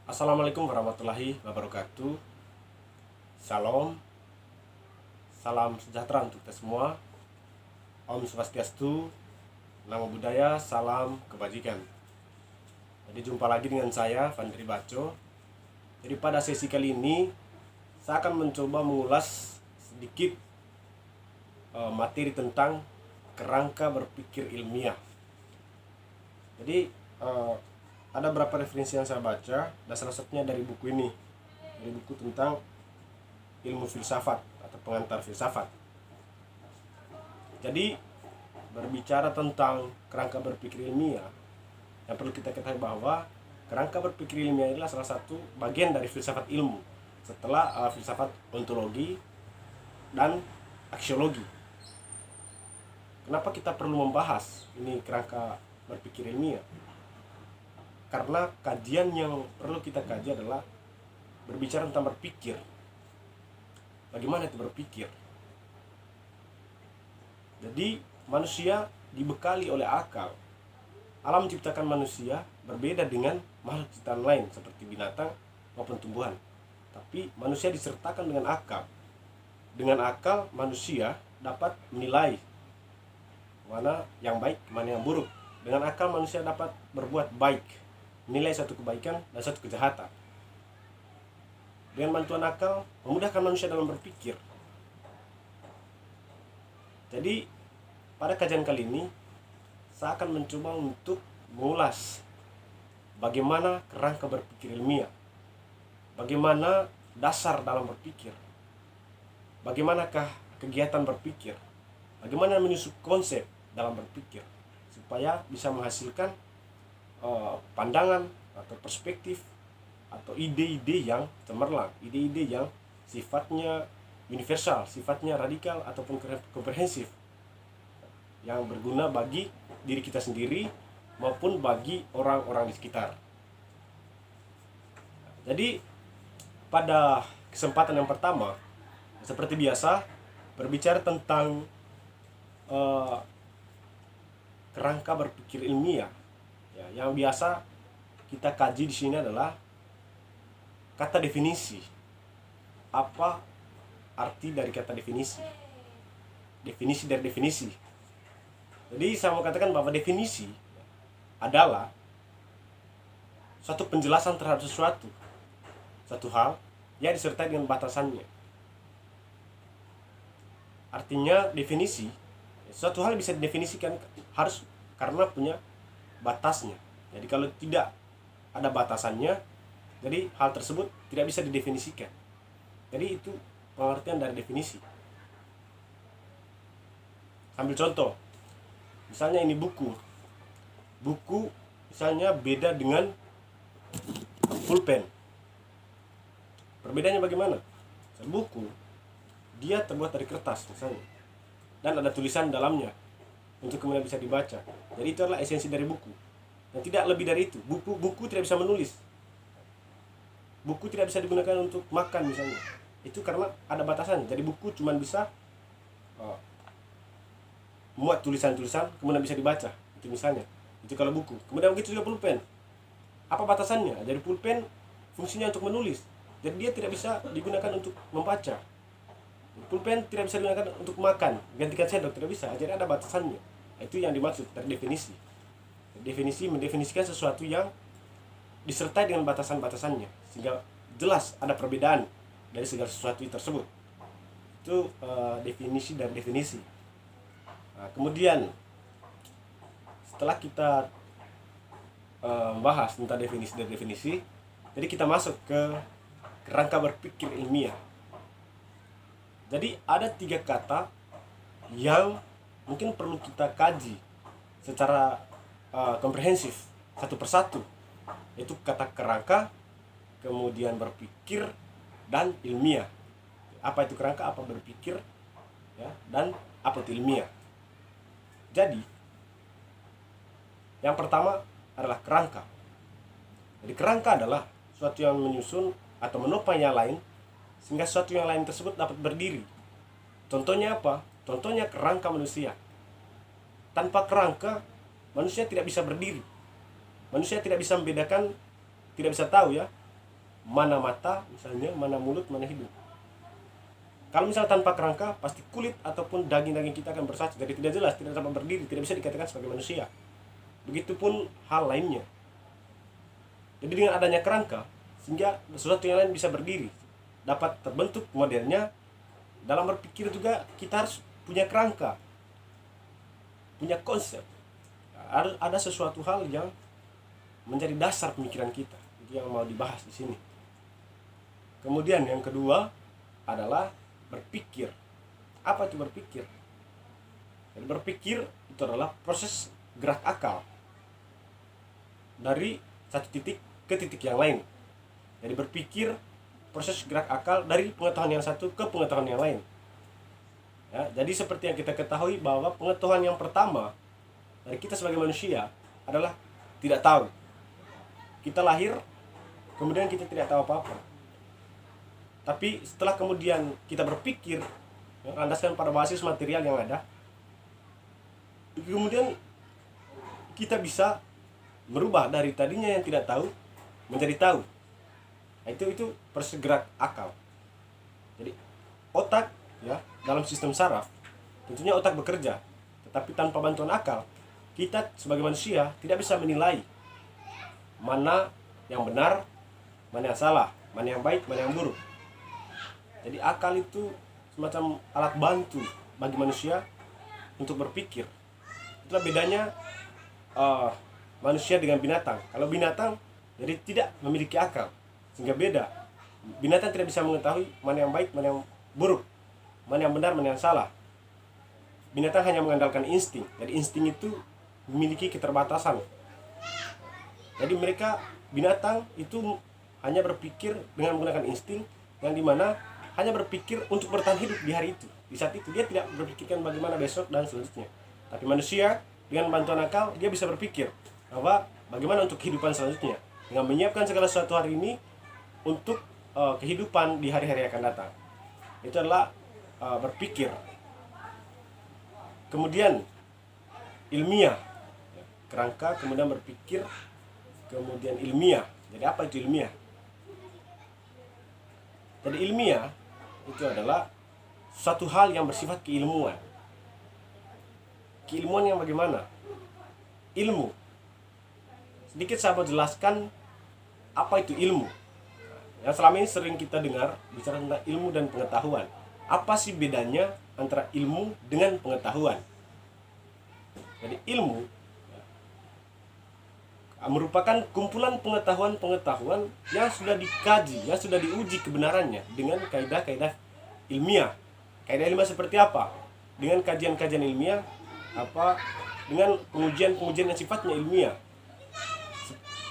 Assalamualaikum warahmatullahi wabarakatuh. Salam, salam sejahtera untuk kita semua. Om Swastiastu, Namo Buddhaya, salam kebajikan. Jadi jumpa lagi dengan saya, Vandri Baco. Jadi pada sesi kali ini, saya akan mencoba mengulas sedikit materi tentang kerangka berpikir ilmiah. Jadi ada beberapa referensi yang saya baca, dan salah satunya dari buku ini, dari buku tentang ilmu filsafat atau pengantar filsafat. Jadi berbicara tentang kerangka berpikir ilmiah, yang perlu kita ketahui bahwa kerangka berpikir ilmiah adalah salah satu bagian dari filsafat ilmu setelah filsafat ontologi dan aksiologi. Kenapa kita perlu membahas ini kerangka berpikir ilmiah? Karena kajian yang perlu kita kaji adalah berbicara tentang berpikir. Bagaimana itu berpikir? Jadi manusia dibekali oleh akal. Alam menciptakan manusia berbeda dengan makhluk ciptaan lain seperti binatang maupun tumbuhan. Tapi manusia disertakan dengan akal. Dengan akal manusia dapat menilai mana yang baik, mana yang buruk. Dengan akal manusia dapat berbuat baik, menilai satu kebaikan dan satu kejahatan. Dengan bantuan akal memudahkan manusia dalam berpikir. Jadi pada kajian kali ini saya akan mencoba untuk mengulas bagaimana kerangka berpikir ilmiah, bagaimana dasar dalam berpikir, bagaimanakah kegiatan berpikir, bagaimana menyusun konsep dalam berpikir supaya bisa menghasilkan pandangan atau perspektif atau ide-ide yang cemerlang, ide-ide yang sifatnya universal, sifatnya radikal ataupun komprehensif, yang berguna bagi diri kita sendiri maupun bagi orang-orang di sekitar. Jadi pada kesempatan yang pertama, seperti biasa, berbicara tentang kerangka berpikir ilmiah. Ya, yang biasa kita kaji di sini adalah kata definisi. Apa arti dari kata definisi? Definisi dari definisi. Jadi saya mau katakan bahwa definisi adalah suatu penjelasan terhadap satu hal yang disertai dengan batasannya. Artinya definisi, suatu hal bisa didefinisikan harus karena punya batasnya. Jadi kalau tidak ada batasannya, jadi hal tersebut tidak bisa didefinisikan. Jadi itu pengertian dari definisi. Ambil contoh, misalnya ini buku misalnya beda dengan pulpen. Perbedaannya bagaimana? Buku dia terbuat dari kertas misalnya, dan ada tulisan dalamnya untuk kemudian bisa dibaca. Jadi itu adalah esensi dari buku. Dan tidak lebih dari itu. Buku tidak bisa menulis. Buku tidak bisa digunakan untuk makan misalnya. Itu karena ada batasannya. Jadi buku cuma bisa muat tulisan-tulisan kemudian bisa dibaca. Itu misalnya. Itu kalau buku. Kemudian begitu juga pulpen. Apa batasannya? Jadi pulpen fungsinya untuk menulis. Jadi dia tidak bisa digunakan untuk membaca. Pulpen tidak bisa digunakan untuk makan, gantikan sendok, tidak bisa. Jadi ada batasannya. Itu yang dimaksud dari definisi. Definisi mendefinisikan sesuatu yang disertai dengan batasan-batasannya, sehingga jelas ada perbedaan dari segala sesuatu tersebut. Itu definisi dari definisi. Nah, kemudian setelah kita membahas tentang definisi dan definisi, jadi kita masuk ke kerangka berpikir ilmiah. Jadi ada 3 kata yang mungkin perlu kita kaji secara komprehensif satu persatu, yaitu kata kerangka, kemudian berpikir, dan ilmiah. Apa itu kerangka, apa berpikir, ya, dan apa itu ilmiah. Jadi yang pertama adalah kerangka. Jadi kerangka adalah suatu yang menyusun atau menopang yang lain sehingga sesuatu yang lain tersebut dapat berdiri. Contohnya apa? Contohnya kerangka manusia. Tanpa kerangka, manusia tidak bisa berdiri. Manusia tidak bisa membedakan, tidak bisa tahu ya, mana mata misalnya, mana mulut, mana hidung. Kalau misalnya tanpa kerangka, pasti kulit ataupun daging-daging kita akan bersatu, jadi tidak jelas, tidak dapat berdiri, tidak bisa dikatakan sebagai manusia. Begitupun hal lainnya. Jadi dengan adanya kerangka, sehingga sesuatu yang lain bisa berdiri, dapat terbentuk modelnya. Dalam berpikir juga kita harus punya kerangka, punya konsep. Harus ada sesuatu hal yang menjadi dasar pemikiran kita. Itu yang mau dibahas di sini. Kemudian yang kedua adalah berpikir. Apa itu berpikir? Jadi berpikir itu adalah proses gerak akal dari satu titik ke titik yang lain. Jadi berpikir proses gerak akal dari pengetahuan yang satu ke pengetahuan yang lain. Ya, jadi seperti yang kita ketahui bahwa pengetahuan yang pertama dari kita sebagai manusia adalah tidak tahu. Kita lahir, kemudian kita tidak tahu apa-apa. Tapi setelah kemudian kita berpikir, landaskan pada basis material yang ada, kemudian kita bisa merubah dari tadinya yang tidak tahu menjadi tahu. Nah, itu proses gerak akal. Jadi otak, ya, dalam sistem saraf tentunya otak bekerja, tetapi tanpa bantuan akal kita sebagai manusia tidak bisa menilai mana yang benar, mana yang salah, mana yang baik, mana yang buruk. Jadi akal itu semacam alat bantu bagi manusia untuk berpikir. Itulah bedanya manusia dengan binatang. Kalau binatang jadi tidak memiliki akal, sehingga beda. Binatang tidak bisa mengetahui mana yang baik, mana yang buruk, mana yang benar, mana yang salah. Binatang hanya mengandalkan insting. Jadi insting itu memiliki keterbatasan. Jadi mereka, binatang itu hanya berpikir dengan menggunakan insting, yang dimana hanya berpikir untuk bertahan hidup di hari itu. Di saat itu dia tidak berpikirkan bagaimana besok dan selanjutnya. Tapi manusia dengan bantuan akal dia bisa berpikir bahwa bagaimana untuk kehidupan selanjutnya, dengan menyiapkan segala sesuatu hari ini untuk kehidupan di hari-hari yang akan datang. Itu adalah berpikir. Kemudian ilmiah, kerangka, kemudian berpikir, kemudian ilmiah. Jadi apa itu ilmiah? Jadi ilmiah itu adalah suatu hal yang bersifat keilmuan. Keilmuan yang bagaimana? Ilmu. Sedikit saya mau jelaskan apa itu ilmu. Yang selama ini sering kita dengar bicara tentang ilmu dan pengetahuan. Apa sih bedanya antara ilmu dengan pengetahuan? Jadi ilmu merupakan kumpulan pengetahuan-pengetahuan yang sudah dikaji, yang sudah diuji kebenarannya dengan kaidah-kaidah ilmiah. Kaidah ilmiah seperti apa? Dengan kajian-kajian ilmiah, dengan pengujian-pengujian yang sifatnya ilmiah.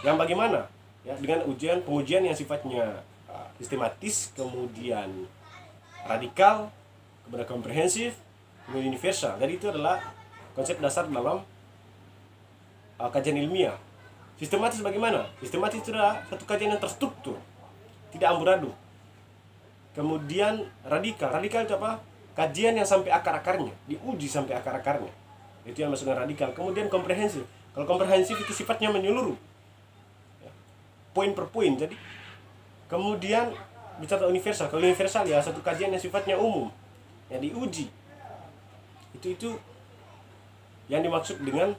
Yang bagaimana? Ya, dengan pengujian yang sifatnya sistematis, kemudian radikal, kemudian komprehensif, kemudian universal. Jadi itu adalah konsep dasar dalam kajian ilmiah. Sistematis bagaimana? Sistematis itu adalah satu kajian yang terstruktur, tidak amburadul. Kemudian radikal. Radikal itu apa? Kajian yang sampai akar-akarnya, diuji sampai akar-akarnya. Itu yang maksudnya radikal. Kemudian komprehensif. Kalau komprehensif itu sifatnya menyeluruh, ya, poin per poin. Jadi kemudian bicara universal. Kalau universal ya satu kajian yang sifatnya umum, yang diuji. Itu yang dimaksud dengan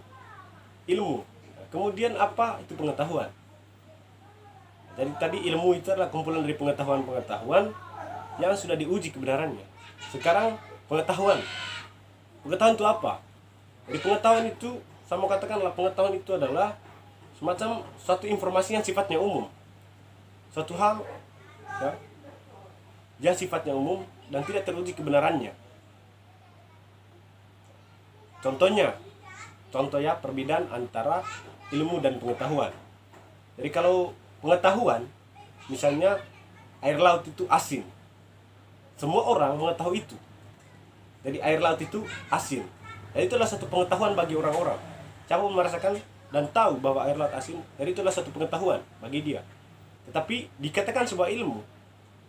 ilmu. Kemudian apa itu pengetahuan? Jadi tadi ilmu itu adalah kumpulan dari pengetahuan-pengetahuan yang sudah diuji kebenarannya. Sekarang pengetahuan. Pengetahuan itu apa? Jadi pengetahuan itu, saya mau katakanlah pengetahuan itu adalah semacam suatu informasi yang sifatnya umum. Suatu hal ya, yang sifatnya umum dan tidak teruji kebenarannya. Contoh ya perbedaan antara ilmu dan pengetahuan. Jadi kalau pengetahuan, misalnya air laut itu asin. Semua orang mengetahui itu. Jadi air laut itu asin. Dan itulah satu pengetahuan bagi orang-orang. Siapa merasakan dan tahu bahwa air laut asin, jadi itulah satu pengetahuan bagi dia. Tetapi dikatakan sebuah ilmu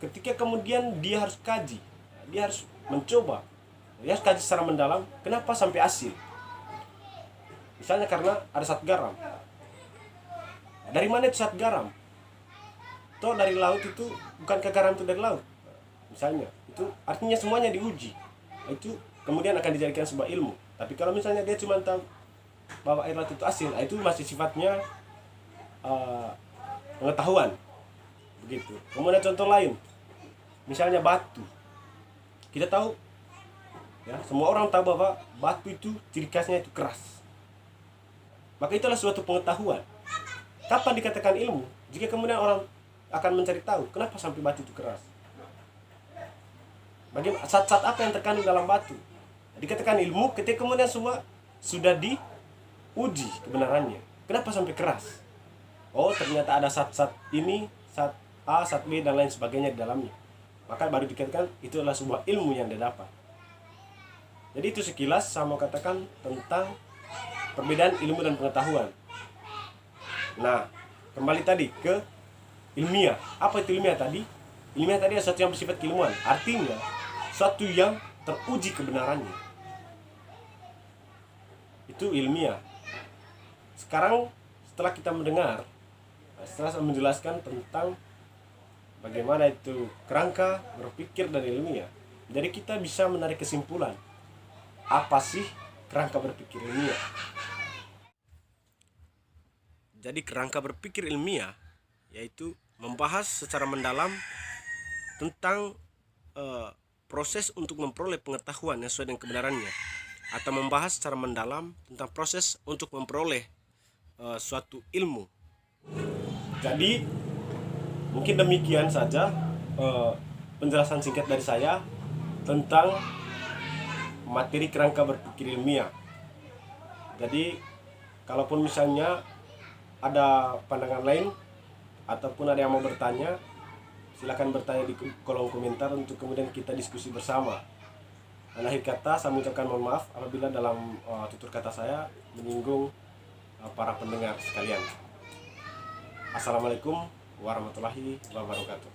ketika kemudian dia harus kaji, dia harus mencoba, dia harus kaji secara mendalam kenapa sampai asin. Misalnya karena ada zat garam. Dari mana itu zat garam? toh dari laut itu bukan garam itu dari laut misalnya, itu artinya semuanya diuji. Itu kemudian akan dijadikan sebuah ilmu. Tapi kalau misalnya dia cuma tahu bahwa air laut itu asin, itu masih sifatnya pengetahuan begitu. Kemudian contoh lain, misalnya batu, kita tahu ya, semua orang tahu bahwa batu itu ciri khasnya itu keras, maka itulah suatu pengetahuan. Kapan dikatakan ilmu? Jika kemudian orang akan mencari tahu kenapa sampai batu itu keras, bagaimana zat-zat apa yang terkandung dalam batu. Dikatakan ilmu ketika kemudian semua sudah diuji kebenarannya. Kenapa sampai keras? Oh, ternyata ada zat-zat ini, zat A, zat B, dan lain sebagainya di dalamnya. Maka baru dikatakan itu adalah sebuah ilmu yang dia dapat. Jadi itu sekilas saya mau katakan tentang perbedaan ilmu dan pengetahuan. Nah, kembali tadi ke ilmiah. Apa itu ilmiah tadi? Ilmiah tadi adalah sesuatu yang bersifat keilmuan. Artinya, sesuatu yang teruji kebenarannya. Itu ilmiah. Sekarang setelah kita mendengar, setelah saya menjelaskan tentang bagaimana itu kerangka berpikir dan ilmiah, jadi kita bisa menarik kesimpulan. Apa sih kerangka berpikir ilmiah? Jadi kerangka berpikir ilmiah yaitu membahas secara mendalam tentang proses untuk memperoleh pengetahuan yang sesuai dengan kebenarannya, atau membahas secara mendalam tentang proses untuk memperoleh suatu ilmu. Jadi mungkin demikian saja penjelasan singkat dari saya tentang materi kerangka berpikir ilmiah. Jadi kalaupun misalnya ada pandangan lain ataupun ada yang mau bertanya, silakan bertanya di kolom komentar untuk kemudian kita diskusi bersama. Dan akhir kata saya mengucapkan mohon maaf apabila dalam tutur kata saya menyinggung para pendengar sekalian. Assalamualaikum warahmatullahi wabarakatuh.